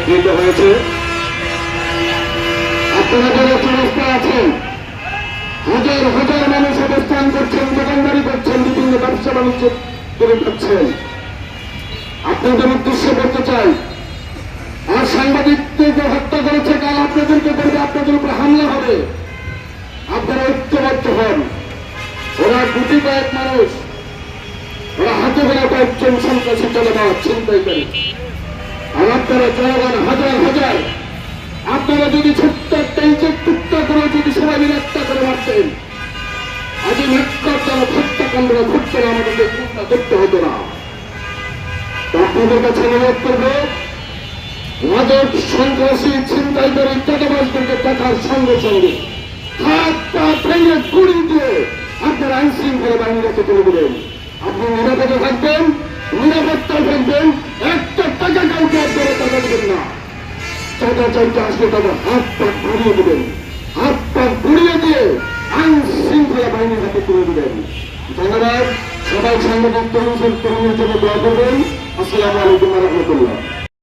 গৃহীত হয়েছে। আপনারা যারা চৌরাস্তায় আছেন, হাজার হাজার মানুষ অবস্থান করছেন, দোকানদারি করছেন, বিভিন্ন ব্যবসা বাণিজ্য করে যাচ্ছেন। আপনাদের উদ্দেশ্যে বলতে চাই, আর সাংবাদিকদের হত্যা করেছে, কাল আপনাদেরকে বলবে, আপনাদের উপরে হামলা হবে। আপনারা ঐক্যবদ্ধ হন। ওরা গুটি কয়েক মানুষ, ওরা হাতে গোলা কয়েকজন সন্ত্রাসী চালাবাদ ছিনতাইকারী। আর আপনারা জনগণ হাজার হাজার, আপনারা যদি ছোট্ট একটা ইঞ্চের টুকটা করে যদি সবাই মিলে একটা করে মারতেন, আজ এই নিষ্কর্ষজনক হত্যাকাণ্ডরা ঘটছে না, আমাদেরকে চিন্তা করতে হতো না। আপনাদের কাছে অনুরোধ করবো, মাদক সন্ত্রাসী ছিনতাইকারী চাঁদাবাজদেরকে দেখার সঙ্গে সঙ্গে হাত পা ভেঙে গুড়ি দিয়ে আপনারা আইন শৃঙ্খলা বাহিনীকে তুলে দেবেন। আপনি নিরাপদে থাকবেন, নিরাপত্তায় থাকবেন, একটা টাকা কাউকে আপনারা টাকা দেবেন না। টাকা চাইতে আসলে তাদের হাত পা ঘুরিয়ে দেবেন, হাত পা ঘুরিয়ে দিয়ে আইন শৃঙ্খলা বাহিনীর হাতে তুলে দেবেন। ধন্যবাদ। সবাই সাংবাদিক তরুণের জন্য দোয়া করবেন। আসসালামু আলাইকুম ওয়া রাহমাতুল্লাহ।